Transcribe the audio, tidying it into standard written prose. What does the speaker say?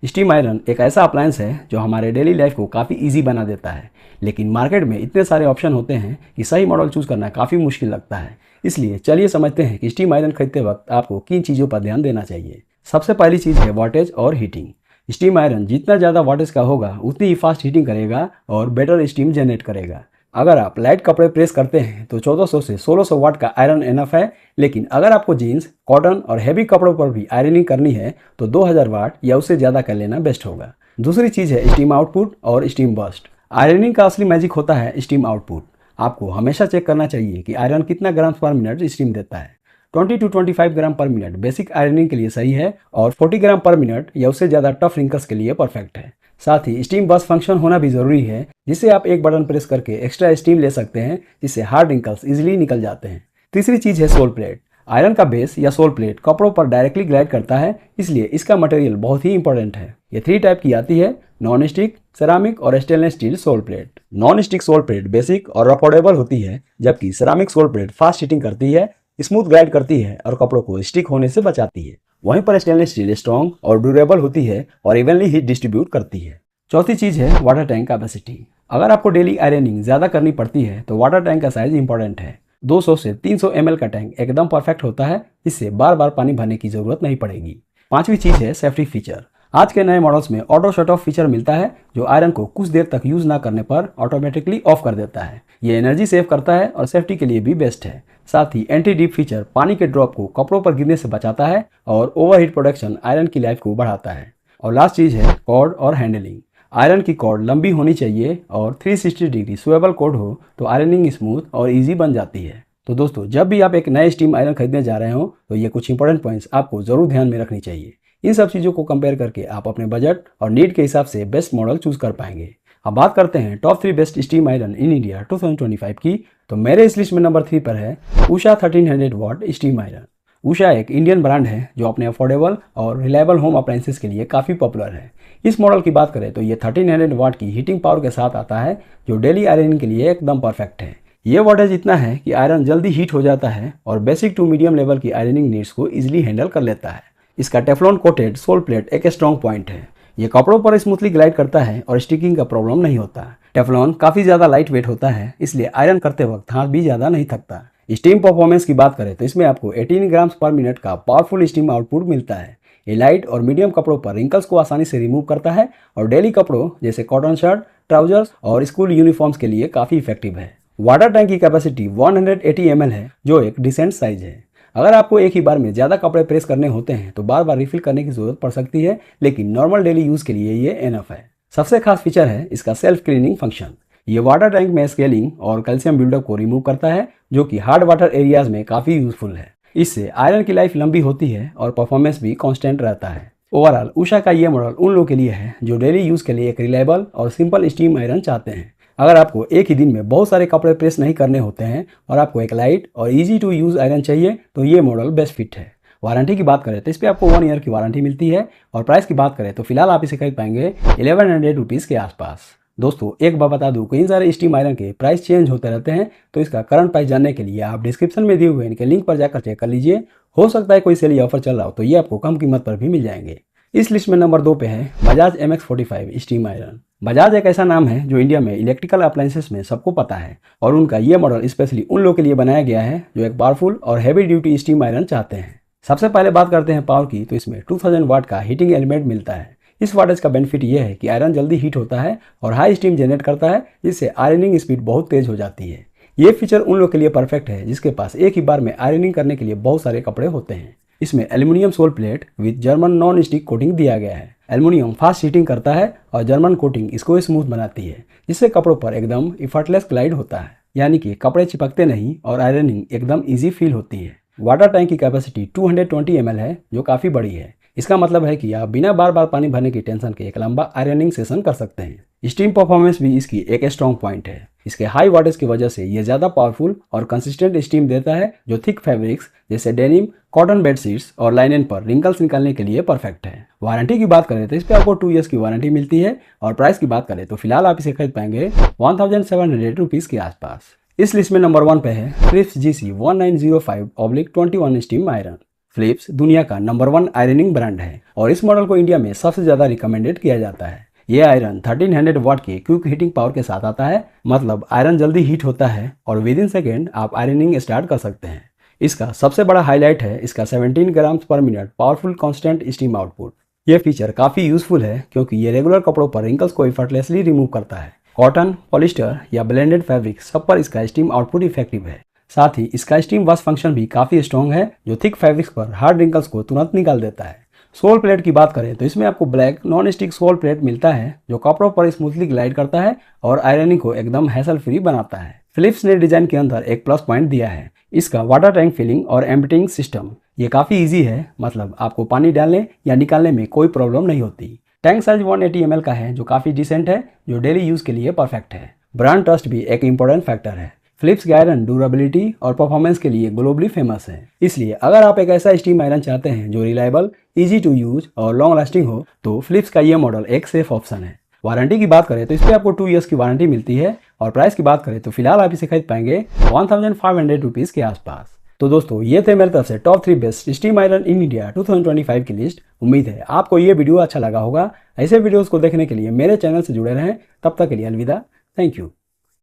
Steam iron एक ऐसा appliance है जो हमारे डेली लाइफ को काफ़ी इजी बना देता है, लेकिन मार्केट में इतने सारे ऑप्शन होते हैं कि सही मॉडल चूज़ करना काफ़ी मुश्किल लगता है। इसलिए चलिए समझते हैं कि स्टीम आयरन खरीदते वक्त आपको किन चीज़ों पर ध्यान देना चाहिए। सबसे पहली चीज़ है वाटेज और हीटिंग। स्टीम आयरन जितना ज़्यादा वाटेज का होगा उतनी ही फास्ट हीटिंग करेगा और बेटर स्टीम जनरेट करेगा। अगर आप लाइट कपड़े प्रेस करते हैं तो 1400 से 1600 वाट का आयरन एनफ है, लेकिन अगर आपको जीन्स, कॉटन और हैवी कपड़ों पर भी आयरनिंग करनी है तो 2000 वाट या उससे ज़्यादा कर लेना बेस्ट होगा। दूसरी चीज़ है स्टीम आउटपुट और स्टीम बर्स्ट। आयरनिंग का असली मैजिक होता है स्टीम आउटपुट। आपको हमेशा चेक करना चाहिए कि आयरन कितना ग्राम पर मिनट स्टीम देता है। 20 to 25 ग्राम पर मिनट बेसिक आयरनिंग के लिए सही है और 40 ग्राम पर मिनट या उससे ज़्यादा टफ रिंकल्स के लिए परफेक्ट है। साथ ही स्टीम बर्स्ट फंक्शन होना भी जरूरी है, जिससे आप एक बटन प्रेस करके एक्स्ट्रा स्टीम ले सकते हैं, जिससे हार्ड रिंकल्स इजीली निकल जाते हैं। तीसरी चीज़ है सोल प्लेट। आयरन का बेस या सोल प्लेट कपड़ों पर डायरेक्टली ग्लाइड करता है, इसलिए इसका मटेरियल बहुत ही इंपॉर्टेंट है। ये 3 टाइप की आती है: नॉन स्टिक, सेरामिक और stainless steel soul plate. Non stick soul plate basic और अफोर्डेबल होती है, जबकि ceramic soul plate fast heating करती है, स्मूथ ग्लाइड करती है और कपड़ों को स्टिक होने से बचाती है। वहीं पर स्टेनलेस स्टील स्ट्रॉन्ग और ड्यूरेबल होती है और इवनली हीट डिस्ट्रीब्यूट करती है। चौथी चीज़ है वाटर टैंक कैपेसिटी। अगर आपको डेली आयरनिंग ज़्यादा करनी पड़ती है तो वाटर टैंक का साइज इंपॉर्टेंट है। 200 से 300 ml का टैंक एकदम परफेक्ट होता है, इससे बार बार पानी भरने की जरूरत नहीं पड़ेगी। पांचवी चीज़ है सेफ्टी फीचर। आज के नए मॉडल्स में ऑटो शट ऑफ फीचर मिलता है, जो आयरन को कुछ देर तक यूज ना करने पर ऑटोमेटिकली ऑफ कर देता है। ये एनर्जी सेव करता है और सेफ्टी के लिए भी बेस्ट है। साथ ही एंटी डीप फीचर पानी के ड्रॉप को कपड़ों पर गिरने से बचाता है और ओवरहीट प्रोटेक्शन आयरन की लाइफ को बढ़ाता है। और लास्ट चीज़ है कॉर्ड और हैंडलिंग। आयरन की कॉर्ड लंबी होनी चाहिए और 360 डिग्री स्वेबल कॉर्ड हो तो आयरनिंग स्मूथ और इजी बन जाती है। तो दोस्तों, जब भी आप एक नए स्टीम आयरन खरीदने जा रहे हो तो ये कुछ इंपॉर्टेंट पॉइंट्स आपको जरूर ध्यान में रखनी चाहिए। इन सब चीज़ों को कंपेयर करके आप अपने बजट और नीड के हिसाब से बेस्ट मॉडल चूज कर पाएंगे। अब बात करते हैं top 3 best steam iron in India 2025 की, तो मेरे इस लिस्ट में नंबर 3 पर है उषा 1300 वाट स्टीम आयरन। उषा एक इंडियन ब्रांड है जो अपने अफोर्डेबल और रिलायबल होम अप्लायंसेस के लिए काफ़ी पॉपुलर है। इस मॉडल की बात करें तो ये 1300 वाट की हीटिंग पावर के साथ आता है, जो डेली आयरनिंग के लिए एकदम परफेक्ट है। ये वाटेज इतना है कि आयरन जल्दी हीट हो जाता है और बेसिक टू मीडियम लेवल की आयरनिंग नीड्स को इजीली हैंडल कर लेता है। इसका टेफ्लॉन कोटेड सोल प्लेट एक स्ट्रॉन्ग पॉइंट है। ये कपड़ों पर स्मूथली ग्लाइड करता है और स्टिकिंग का प्रॉब्लम नहीं होता। टेफ्लॉन काफ़ी ज़्यादा लाइट वेट होता है, इसलिए आयरन करते वक्त हाथ भी ज़्यादा नहीं थकता। स्टीम परफॉर्मेंस की बात करें तो इसमें आपको 18 ग्राम पर मिनट का पावरफुल स्टीम आउटपुट मिलता है। ये लाइट और मीडियम कपड़ों पर रिंकल्स को आसानी से रिमूव करता है और डेली कपड़ों जैसे कॉटन शर्ट, ट्राउजर्स और स्कूल यूनिफॉर्म्स के लिए काफ़ी इफेक्टिव है। वाटर टैंक की कैपेसिटी 180 ml है, जो एक डिसेंट साइज है। अगर आपको एक ही बार में ज़्यादा कपड़े प्रेस करने होते हैं तो बार बार रिफिल करने की जरूरत पड़ सकती है, लेकिन नॉर्मल डेली यूज़ के लिए ये एनफ है। सबसे खास फीचर है इसका सेल्फ क्लीनिंग फंक्शन। ये वाटर टैंक में स्केलिंग और कैल्शियम बिल्डअप को रिमूव करता है, जो कि हार्ड वाटर एरियाज में काफ़ी यूजफुल है। इससे आयरन की लाइफ लंबी होती है और परफॉर्मेंस भी कांस्टेंट रहता है। ओवरऑल उषा का ये मॉडल उन लोगों के लिए है जो डेली यूज़ के लिए एक रिलायबल और सिंपल स्टीम आयरन चाहते हैं। अगर आपको एक ही दिन में बहुत सारे कपड़े प्रेस नहीं करने होते हैं और आपको एक लाइट और इजी टू यूज़ आयरन चाहिए तो ये मॉडल बेस्ट फिट है। वारंटी की बात करें तो इस पर आपको 1 ईयर की वारंटी मिलती है और प्राइस की बात करें तो फिलहाल आप इसे खरीद पाएंगे 1100 रुपीज़ के आसपास। दोस्तों, एक बात बता दूं कि इन सारे स्टीम आयरन के प्राइस चेंज होते रहते हैं, तो इसका करंट प्राइस जानने के लिए आप डिस्क्रिप्शन में दिए हुए इनके लिंक पर जाकर चेक कर लीजिए। हो सकता है कोई सेल या ऑफर चल रहा हो तो ये आपको कम कीमत पर भी मिल जाएंगे। इस लिस्ट में नंबर 2 पे है Bajaj MX45 steam iron. Bajaj एक ऐसा नाम है जो इंडिया में इलेक्ट्रिकल अप्लायंसेस में सबको पता है और उनका ये मॉडल स्पेशली उन लोगों के लिए बनाया गया है जो एक पावरफुल और हैवी ड्यूटी स्टीम आयरन चाहते हैं। सबसे पहले बात करते हैं पावर की, तो इसमें 2000 वाट का हीटिंग एलिमेंट मिलता है। इस वाटेज का बेनिफिट ये है कि आयरन जल्दी हीट होता है और हाई स्टीम जनरेट करता है, जिससे आयरनिंग स्पीड बहुत तेज हो जाती है। ये फीचर उन लोगों के लिए परफेक्ट है जिसके पास एक ही बार में आयरनिंग करने के लिए बहुत सारे कपड़े होते हैं। इसमें aluminium soul plate with German non stick coating दिया गया है। एल्यूमिनियम फास्ट हीटिंग करता है और जर्मन कोटिंग इसको स्मूथ बनाती है, जिससे कपड़ों पर एकदम इफर्टलेस ग्लाइड होता है, यानी कि कपड़े चिपकते नहीं और आयरनिंग एकदम ईजी फील होती है। वाटर टैंक की कैपेसिटी 220 ml है, जो काफ़ी बड़ी है। इसका मतलब है कि आप बिना बार बार पानी भरने की टेंशन के एक लंबा आयरनिंग सेशन कर सकते हैं। स्टीम परफॉर्मेंस भी इसकी एक स्ट्रॉन्ग पॉइंट है। इसके हाई वाटेज की वजह से ये ज़्यादा पावरफुल और कंसिस्टेंट स्टीम देता है, जो थिक फैब्रिक्स जैसे डेनिम, कॉटन बेडशीट्स और लाइनन पर रिंकल्स निकालने के लिए परफेक्ट है। वारंटी की बात करें तो इस पर आपको 2 ईयर्स की वारंटी मिलती है और प्राइस की बात करें तो फिलहाल आप इसे खरीद पाएंगे 1700 रुपीज़ के आसपास। इस लिस्ट में नंबर 1 पे है thrift GC 1905/21 steam iron. Philips दुनिया का नंबर 1 आयरनिंग ब्रांड है और इस मॉडल को इंडिया में सबसे ज़्यादा रिकमेंडेड किया जाता है। ये आयरन 1300 वाट के क्विक हीटिंग पावर के साथ आता है, मतलब आयरन जल्दी हीट होता है और विद इन सेकेंड आप आयरनिंग स्टार्ट कर सकते हैं। इसका सबसे बड़ा हाईलाइट है इसका 17 ग्राम पर minute powerful constant steam output. ये फीचर काफ़ी यूजफुल है क्योंकि ये रेगुलर कपड़ों पर रिंकल्स को एफर्टलेसली रिमूव करता है। कॉटन, पॉलिस्टर या ब्लेंडेड फैब्रिक सब पर इसका स्टीम आउटपुट इफेक्टिव है। साथ ही इसका स्टीम वॉश फंक्शन भी काफ़ी स्ट्रॉन्ग है जो थिक फैब्रिक्स पर हार्ड रिंकल्स को तुरंत निकाल देता है। सोल प्लेट की बात करें तो इसमें आपको black non stick soul plate मिलता है जो कपड़ों पर स्मूथली ग्लाइड करता है और आयरनिंग को एकदम हैसल फ्री बनाता है। फिलिप्स ने डिजाइन के अंदर एक प्लस पॉइंट दिया है इसका वाटर टैंक फिलिंग और एम्प्टिंग सिस्टम। ये काफ़ी ईजी है, मतलब आपको पानी डालने या निकालने में कोई प्रॉब्लम नहीं होती। टैंक साइज 180 ml का है जो काफ़ी डिसेंट है, जो डेली यूज़ के लिए परफेक्ट है। ब्रांड ट्रस्ट भी एक इंपॉर्टेंट फैक्टर है। फिलिप्स के आयरन ड्यूरेबिलिटी और परफॉर्मेंस के लिए ग्लोबली फेमस है। इसलिए अगर आप एक ऐसा स्टीम आयरन चाहते हैं जो रिलायबल, इजी टू यूज और लॉन्ग लास्टिंग हो तो फिलिप्स का ये मॉडल एक सेफ ऑप्शन है। वारंटी की बात करें तो इस पर आपको 2 ईयर्स की वारंटी मिलती है और प्राइस की बात करें तो फिलहाल आप इसे खरीद पाएंगे 1500 रुपीज़ के आसपास। तो दोस्तों ये थे मेरी तरफ से top 3 best steam iron in India 2025 की लिस्ट। उम्मीद है आपको ये वीडियो अच्छा लगा होगा। ऐसे वीडियोस को देखने के लिए मेरे चैनल से जुड़े रहें। तब तक के लिए अलविदा। Thank you.